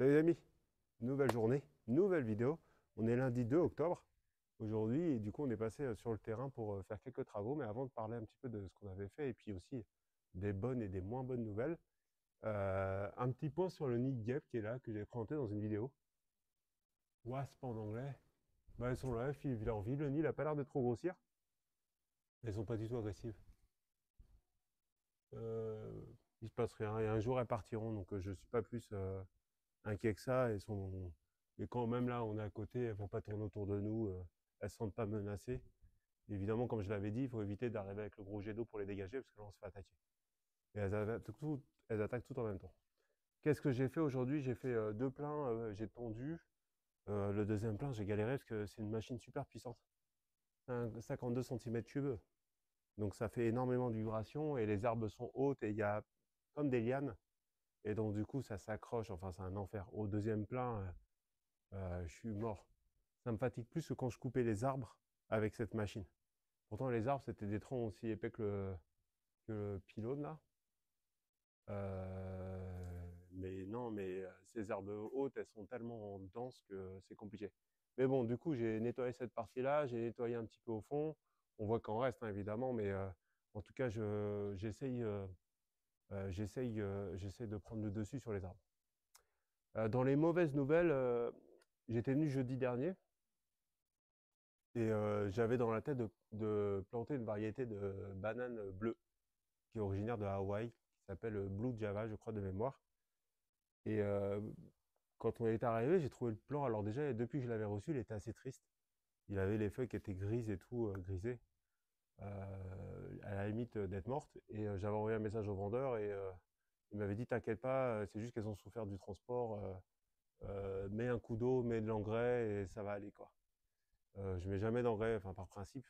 Salut les amis, nouvelle journée, nouvelle vidéo. On est lundi 2 octobre aujourd'hui et du coup on est passé sur le terrain pour faire quelques travaux. Mais avant de parler un petit peu de ce qu'on avait fait et puis aussi des bonnes et des moins bonnes nouvelles, un petit point sur le nid de guêpes qui est là, que j'ai présenté dans une vidéo. Wasp en anglais. Bah, elles sont là, elles vivent leur vie. Le nid n'a pas l'air de trop grossir. Elles sont pas du tout agressives. Euh, il se passe rien et un jour elles partiront, donc je suis pas plus inquiet que ça. Mais quand même là, on est à côté, elles vont pas tourner autour de nous, elles se sentent pas menacées. Évidemment, comme je l'avais dit, il faut éviter d'arriver avec le gros jet d'eau pour les dégager, parce que là, on se fait attaquer. Et elles attaquent tout en même temps. Qu'est-ce que j'ai fait aujourd'hui? J'ai fait deux pleins, j'ai tondu. Le deuxième plein, j'ai galéré parce que c'est une machine super puissante. 52 cm3. Donc ça fait énormément de vibrations et les herbes sont hautes et il y a comme des lianes. Et donc du coup, ça s'accroche. Enfin, c'est un enfer. Au deuxième plein, je suis mort. Ça me fatigue plus que quand je coupais les arbres avec cette machine. Pourtant, les arbres, c'était des troncs aussi épais que le pylône, là. Mais non, mais ces herbes hautes, elles sont tellement denses que c'est compliqué. Mais bon, du coup, j'ai nettoyé cette partie-là, j'ai nettoyé un petit peu au fond. On voit qu'en reste, hein, évidemment, mais en tout cas, j'essaye de prendre le dessus sur les arbres. Dans les mauvaises nouvelles, j'étais venu jeudi dernier et j'avais dans la tête de planter une variété de banane bleue qui est originaire de Hawaï, qui s'appelle Blue Java, je crois, de mémoire. Et quand on est arrivé, j'ai trouvé le plan. Alors déjà, depuis que je l'avais reçu, il était assez triste. Il avait les feuilles qui étaient grises et tout, grisées, à la limite d'être mortes. Et j'avais envoyé un message au vendeur et il m'avait dit, t'inquiète pas, c'est juste qu'elles ont souffert du transport. Mets un coup d'eau, mets de l'engrais et ça va aller, quoi. Je mets jamais d'engrais, enfin par principe.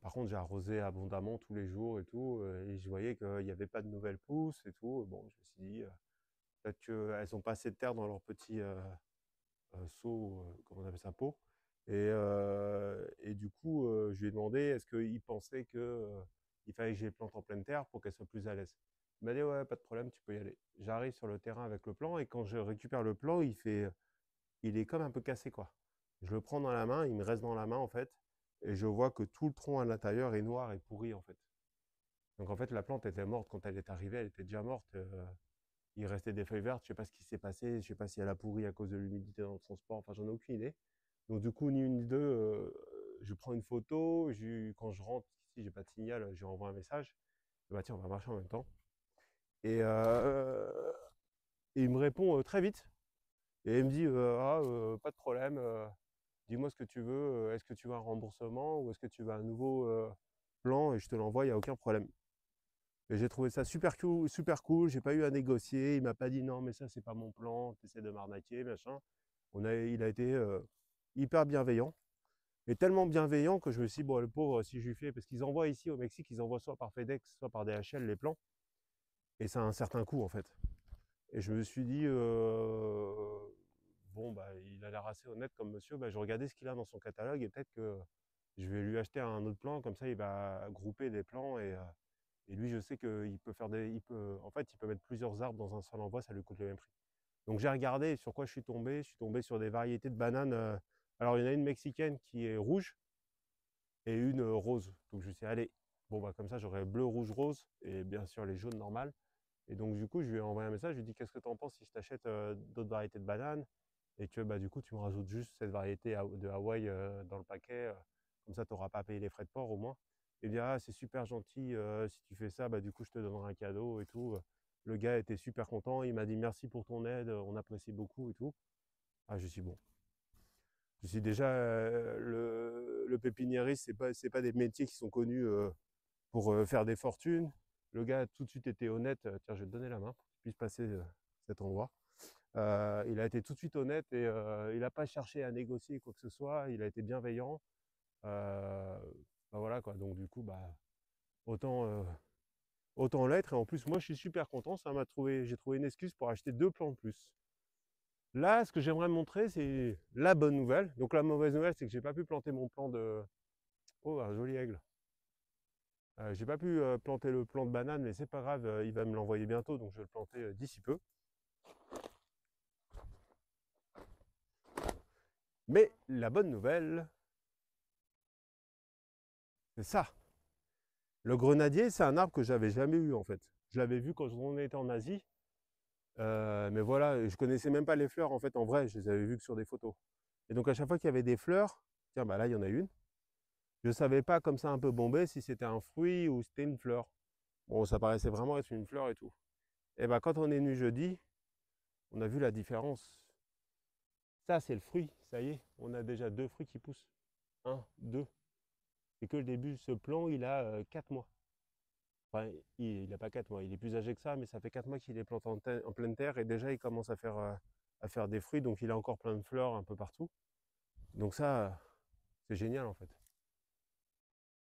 Par contre, j'ai arrosé abondamment tous les jours et tout, et je voyais qu'il n'y avait pas de nouvelles pousses et tout. Bon, je me suis dit, peut-être qu'elles n'ont pas assez de terre dans leur petit seau, comment on appelle ça, pot. Et du coup, je lui ai demandé, est-ce qu'il pensait qu'il fallait que je les plante en pleine terre pour qu'elles soient plus à l'aise. Il m'a dit, ouais, pas de problème, tu peux y aller. J'arrive sur le terrain avec le plan, et quand je récupère le plan, il est comme un peu cassé, quoi. Je le prends dans la main, il me reste dans la main, en fait, et je vois que tout le tronc à l'intérieur est noir et pourri, en fait. Donc, en fait, la plante était morte quand elle est arrivée, elle était déjà morte. Il restait des feuilles vertes, je sais pas ce qui s'est passé, je sais pas si elle a pourri à cause de l'humidité dans le transport, enfin, j'en ai aucune idée. Donc, du coup, ni une ni deux, je prends une photo, quand je rentre, ici, j'ai pas de signal, je lui envoie un message. Bah, tiens, on va marcher en même temps. Et, et il me répond très vite. Et il me dit, pas de problème, dis-moi ce que tu veux, est-ce que tu veux un remboursement ou est-ce que tu veux un nouveau plan et je te l'envoie, il n'y a aucun problème. Et j'ai trouvé ça super cool, j'ai pas eu à négocier, il m'a pas dit non mais ça c'est pas mon plan, tu essaies de m'arnaquer, machin. Il a été hyper bienveillant, et tellement bienveillant que je me suis dit, bon le pauvre, si je lui fais, parce qu'ils envoient ici au Mexique, ils envoient soit par FedEx, soit par DHL les plans, et ça a un certain coût en fait. Et je me suis dit, bon, bah, il a l'air assez honnête comme monsieur, bah, je regardais ce qu'il a dans son catalogue et peut-être que je vais lui acheter un autre plan, comme ça il va grouper des plans et lui je sais qu'il peut faire en fait il peut mettre plusieurs arbres dans un seul envoi, ça lui coûte le même prix. Donc j'ai regardé sur quoi je suis tombé sur des variétés de bananes. Alors il y en a une mexicaine qui est rouge et une rose. Donc je me suis dit, allez, bon bah comme ça j'aurai bleu, rouge, rose et bien sûr les jaunes normales. Et donc, du coup, je lui ai envoyé un message, je lui ai dit, qu'est-ce que tu en penses si je t'achète d'autres variétés de bananes et que bah, du coup, tu me rajoutes juste cette variété de Hawaï dans le paquet, comme ça, tu n'auras pas à payer les frais de port au moins. Et bien, ah, c'est super gentil, si tu fais ça, bah, du coup, je te donnerai un cadeau et tout. Le gars était super content, il m'a dit merci pour ton aide, on apprécie beaucoup et tout. Ah, je suis bon. Je suis déjà, le pépiniériste, c'est pas des métiers qui sont connus pour faire des fortunes. Le gars a tout de suite été honnête. Tiens, je vais te donner la main pour que tu puisses passer cet endroit. Il a été tout de suite honnête et il n'a pas cherché à négocier quoi que ce soit. Il a été bienveillant. Euh, bah voilà quoi. Donc du coup, bah, autant, autant l'être. Et en plus, moi, je suis super content. J'ai trouvé une excuse pour acheter deux plans de plus. Là, ce que j'aimerais montrer, c'est la bonne nouvelle. Donc la mauvaise nouvelle, c'est que j'ai pas pu planter mon plan de. Oh, un joli aigle. J'ai pas pu planter le plant de banane, mais c'est pas grave, il va me l'envoyer bientôt, donc je vais le planter d'ici peu. Mais la bonne nouvelle, c'est ça. Le grenadier, c'est un arbre que j'avais jamais eu en fait. Je l'avais vu quand on était en Asie, mais voilà, je connaissais même pas les fleurs en fait en vrai, je les avais vues que sur des photos. Et donc à chaque fois qu'il y avait des fleurs, tiens bah là il y en a une, je savais pas comme ça un peu bombé si c'était un fruit ou c'était une fleur. Bon, ça paraissait vraiment être une fleur et tout. Et bah quand on est venu jeudi, on a vu la différence. Ça c'est le fruit, ça y est, on a déjà deux fruits qui poussent. Un, deux. C'est que le début, ce plant il a 4 mois. Enfin, il n'a pas 4 mois, il est plus âgé que ça, mais ça fait 4 mois qu'il est planté en pleine terre et déjà il commence à faire des fruits, donc il a encore plein de fleurs un peu partout. Donc ça, c'est génial en fait.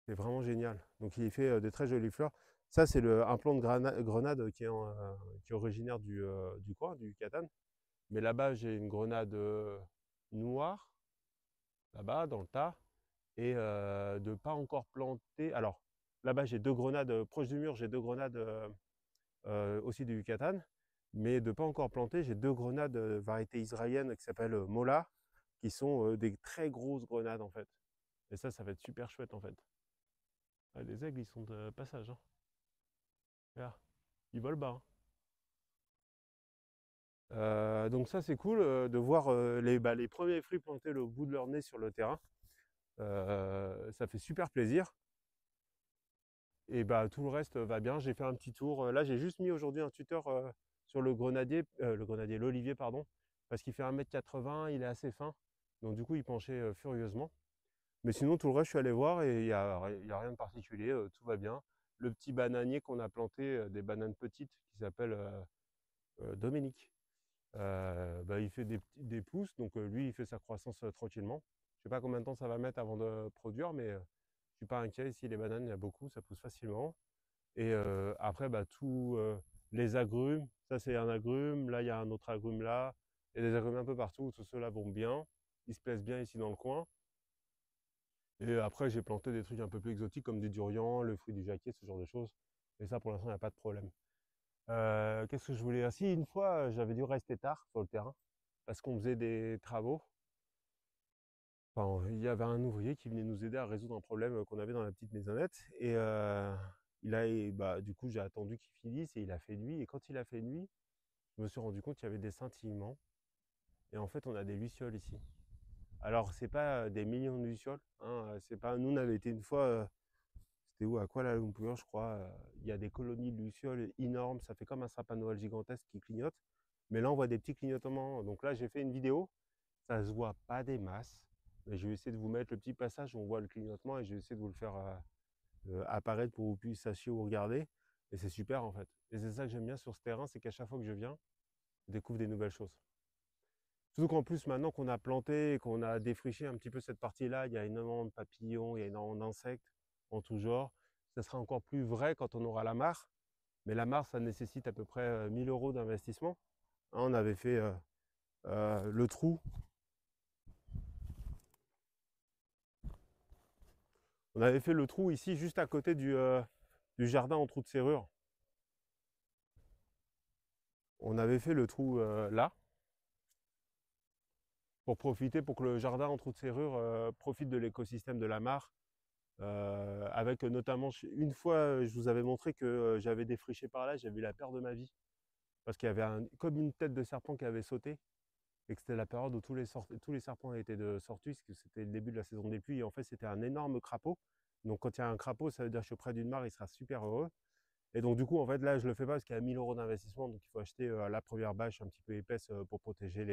C'est vraiment génial. Donc il fait de très jolies fleurs. Ça, c'est un plant de grenade qui est originaire du coin, du Yucatan. Mais là-bas, j'ai une grenade noire, là-bas, dans le tas, et de pas encore planté. Alors, là-bas, j'ai deux grenades proches du mur, j'ai deux grenades aussi du Yucatan, mais de pas encore planté, j'ai deux grenades variété israélienne qui s'appellent Mola, qui sont des très grosses grenades en fait. Et ça va être super chouette en fait. Ah, les aigles, ils sont de passage. Hein. Regarde, ils volent bas. Hein. Donc ça, c'est cool de voir les premiers fruits plantés au bout de leur nez sur le terrain. Ça fait super plaisir. Et bah tout le reste va bien. J'ai fait un petit tour. Là, j'ai juste mis aujourd'hui un tuteur sur l'olivier, pardon, parce qu'il fait 1,80 m, il est assez fin. Donc du coup, il penchait furieusement. Mais sinon, tout le reste, je suis allé voir et il y a rien de particulier, tout va bien. Le petit bananier qu'on a planté, des bananes petites, qui s'appelle Dominique, bah, il fait des pousses, donc lui, il fait sa croissance tranquillement. Je sais pas combien de temps ça va mettre avant de produire, mais je suis pas inquiet. Ici, les bananes, il y a beaucoup, ça pousse facilement. Et après, bah, tous les agrumes, ça c'est un agrume, là il y a un autre agrume là, il y a des agrumes un peu partout, tous ceux-là vont bien, ils se plaisent bien ici dans le coin. Et après, j'ai planté des trucs un peu plus exotiques comme du durian, le fruit du jacquier, ce genre de choses. Et ça, pour l'instant, il n'y a pas de problème. Qu'est-ce que je voulais? Ah, si, une fois, j'avais dû rester tard sur le terrain parce qu'on faisait des travaux. Enfin, il y avait un ouvrier qui venait nous aider à résoudre un problème qu'on avait dans la petite maisonnette. Et bah, du coup, j'ai attendu qu'il finisse et il a fait nuit. Et quand il a fait nuit, je me suis rendu compte qu'il y avait des scintillements. Et en fait, on a des lucioles ici. Alors, c'est pas des millions de lucioles. Hein, c'est pas. Nous, on avait été une fois. C'était où? À Kuala Lumpur, je crois. Il y a des colonies de lucioles énormes. Ça fait comme un sapin de Noël gigantesque qui clignote. Mais là, on voit des petits clignotements. Donc là, j'ai fait une vidéo. Ça se voit pas des masses. Mais je vais essayer de vous mettre le petit passage où on voit le clignotement et je vais essayer de vous le faire apparaître pour que vous puissiez sachiez où regarder. Et c'est super en fait. Et c'est ça que j'aime bien sur ce terrain, c'est qu'à chaque fois que je viens, je découvre des nouvelles choses. Surtout qu'en plus, maintenant qu'on a planté et qu'on a défriché un petit peu cette partie-là, il y a énormément de papillons, il y a énormément d'insectes en tout genre. Ça sera encore plus vrai quand on aura la mare. Mais la mare, ça nécessite à peu près 1000 euros d'investissement. Hein, on avait fait le trou. On avait fait le trou ici, juste à côté du jardin en trou de serrure. On avait fait le trou là, pour profiter, pour que le jardin en trou de serrure profite de l'écosystème de la mare. Avec notamment, une fois, je vous avais montré que j'avais défriché par là, j'avais eu la peur de ma vie. Parce qu'il y avait comme une tête de serpent qui avait sauté, et que c'était la période où tous les serpents étaient de sortie, parce que c'était le début de la saison des pluies, et en fait c'était un énorme crapaud. Donc quand il y a un crapaud, ça veut dire que je suis près d'une mare, il sera super heureux. Et donc du coup, en fait, là, je le fais pas parce qu'il y a 1000 euros d'investissement, donc il faut acheter la première bâche un petit peu épaisse pour protéger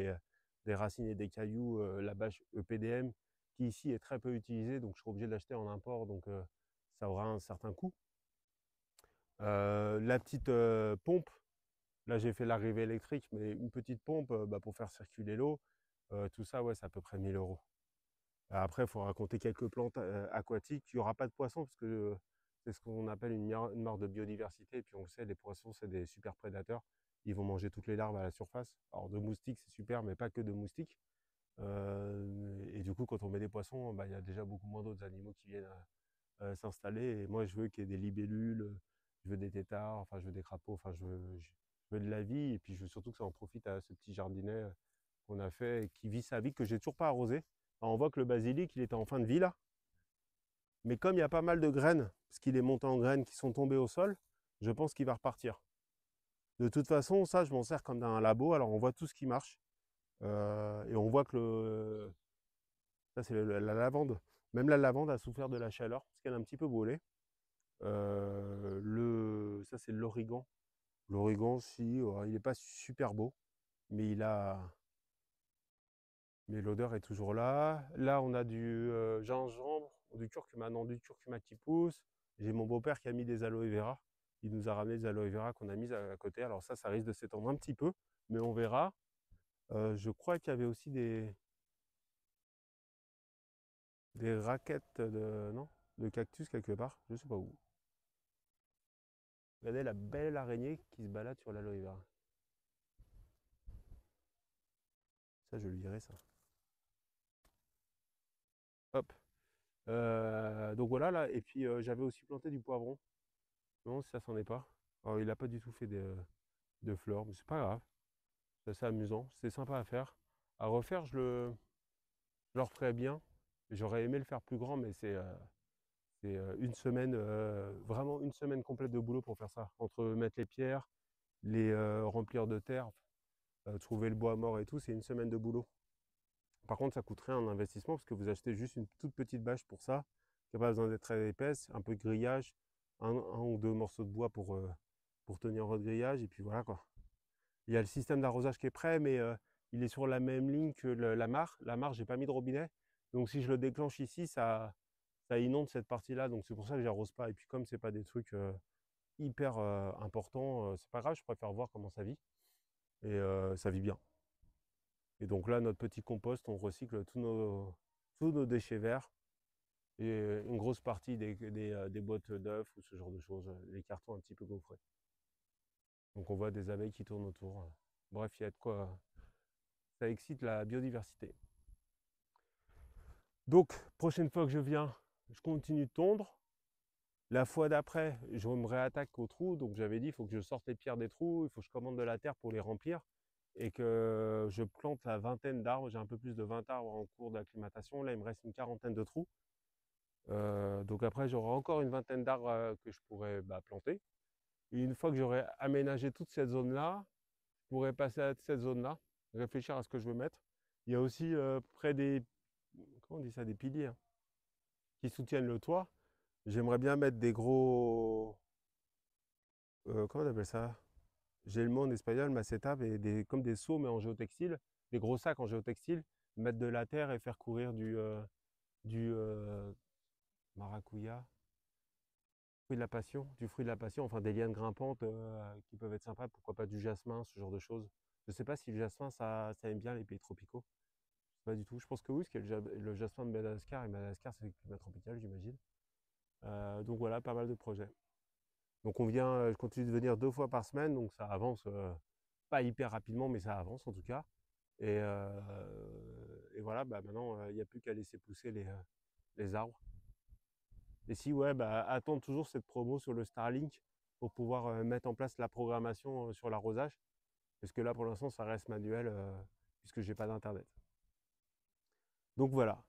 les racines et des cailloux, la bâche EPDM, qui ici est très peu utilisée, donc je serai obligé de l'acheter en import, donc ça aura un certain coût. La petite pompe, là j'ai fait l'arrivée électrique, mais une petite pompe bah, pour faire circuler l'eau, tout ça, ouais, c'est à peu près 1000 euros. Après, il faut raconter quelques plantes aquatiques. Il n'y aura pas de poissons parce que c'est ce qu'on appelle une mare de biodiversité. Et puis on le sait, les poissons, c'est des super prédateurs. Ils vont manger toutes les larves à la surface. Alors de moustiques, c'est super, mais pas que de moustiques. Et du coup, quand on met des poissons, bah, il y a déjà beaucoup moins d'autres animaux qui viennent s'installer. Et moi, je veux qu'il y ait des libellules, je veux des têtards, enfin, je veux des crapauds, enfin, je veux de la vie. Et puis, je veux surtout que ça en profite à ce petit jardinet qu'on a fait et qui vit sa vie, que j'ai toujours pas arrosé. Alors, on voit que le basilic, il était en fin de vie là. Mais comme il y a pas mal de graines, parce qu'il est monté en graines qui sont tombées au sol, je pense qu'il va repartir. De toute façon, ça, je m'en sers comme dans un labo. Alors, on voit tout ce qui marche. Et on voit que ça, c'est la lavande. Même la lavande a souffert de la chaleur, parce qu'elle a un petit peu brûlé. Ça, c'est l'origan. L'origan, si, il n'est pas super beau, mais mais l'odeur est toujours là. Là, on a du gingembre, du curcuma, non, du curcuma qui pousse. J'ai mon beau-père qui a mis des aloe vera. Il nous a ramené des aloe vera qu'on a mis à côté. Alors ça risque de s'étendre un petit peu, mais on verra. Je crois qu'il y avait aussi des raquettes non, de cactus quelque part. Je sais pas où. Regardez la belle araignée qui se balade sur l'aloe vera. Ça, je le dirai ça. Hop. Donc voilà là. Et puis j'avais aussi planté du poivron. Non, si ça s'en est pas. Alors, il n'a pas du tout fait de fleurs, mais c'est pas grave. C'est assez amusant. C'est sympa à faire. À refaire, je le referais bien. J'aurais aimé le faire plus grand, mais c'est une semaine, vraiment une semaine complète de boulot pour faire ça. Entre mettre les pierres, les remplir de terre, trouver le bois mort et tout, c'est une semaine de boulot. Par contre, ça coûterait un investissement parce que vous achetez juste une toute petite bâche pour ça, qui n'a pas besoin d'être très épaisse, un peu de grillage, un ou deux morceaux de bois pour tenir votre grillage, et puis voilà quoi. Il y a le système d'arrosage qui est prêt, mais il est sur la même ligne que la mare. La mare, j'ai pas mis de robinet, donc si je le déclenche ici, ça inonde cette partie-là, donc c'est pour ça que j'arrose pas. Et puis comme c'est pas des trucs hyper importants, c'est pas grave, je préfère voir comment ça vit, et ça vit bien. Et donc là, notre petit compost, on recycle tous nos déchets verts et une grosse partie des boîtes d'œufs ou ce genre de choses, les cartons un petit peu gaufrés. Donc on voit des abeilles qui tournent autour. Bref, il y a de quoi. Ça excite la biodiversité. Donc, prochaine fois que je viens, je continue de tondre. La fois d'après, je me réattaque aux trous. Donc j'avais dit, il faut que je sorte les pierres des trous, il faut que je commande de la terre pour les remplir et que je plante la vingtaine d'arbres. J'ai un peu plus de 20 arbres en cours d'acclimatation. Là, il me reste une quarantaine de trous. Donc après, j'aurai encore une vingtaine d'arbres que je pourrais planter. Et une fois que j'aurai aménagé toute cette zone-là, je pourrais passer à cette zone-là, réfléchir à ce que je veux mettre. Il y a aussi près des, comment on dit ça, des piliers hein, qui soutiennent le toit. J'aimerais bien mettre des gros, comment on appelle ça? J'ai le mot en espagnol, maceta, et comme des seaux mais en géotextile, des gros sacs en géotextile, mettre de la terre et faire courir du maracuya, du fruit de la passion, enfin des lianes grimpantes qui peuvent être sympas, pourquoi pas du jasmin, ce genre de choses. Je sais pas si le jasmin ça aime bien les pays tropicaux. Pas du tout. Je pense que oui, parce qu'il y a le jasmin de Madagascar, et Madagascar c'est le climat tropical, j'imagine. Donc voilà, pas mal de projets. Donc je continue de venir 2 fois par semaine, donc ça avance pas hyper rapidement, mais ça avance en tout cas. Et voilà, maintenant il n'y a plus qu'à laisser pousser les arbres. Et si ouais, attendre toujours cette promo sur le Starlink pour pouvoir mettre en place la programmation sur l'arrosage, parce que là pour l'instant ça reste manuel puisque j'ai pas d'internet. Donc voilà.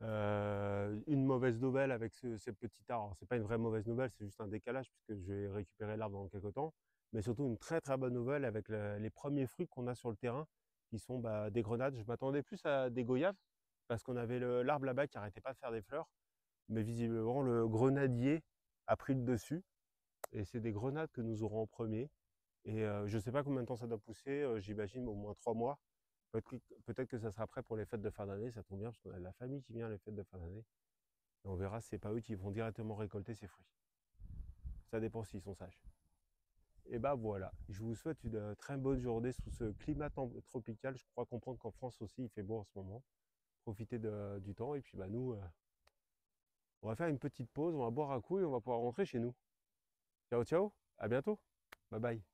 Une mauvaise nouvelle avec ces petits arbres. C'est pas une vraie mauvaise nouvelle, c'est juste un décalage puisque je vais récupérer l'arbre dans quelques temps. Mais surtout une très très bonne nouvelle avec les premiers fruits qu'on a sur le terrain qui sont des grenades. Je m'attendais plus à des goyaves parce qu'on avait l'arbre là-bas qui arrêtait pas de faire des fleurs. Mais visiblement le grenadier a pris le dessus et c'est des grenades que nous aurons en premier. Et je ne sais pas combien de temps ça doit pousser, j'imagine au moins 3 mois. Peut-être que ça sera prêt pour les fêtes de fin d'année, ça tombe bien parce qu'on a de la famille qui vient les fêtes de fin d'année. Et on verra si c'est pas eux qui vont directement récolter ces fruits. Ça dépend s'ils sont sages. Et voilà, je vous souhaite une très bonne journée sous ce climat tropical. Je crois comprendre qu'en France aussi il fait beau en ce moment. Profitez du temps et puis nous, on va faire une petite pause, on va boire un coup et on va pouvoir rentrer chez nous. Ciao ciao, à bientôt, bye bye.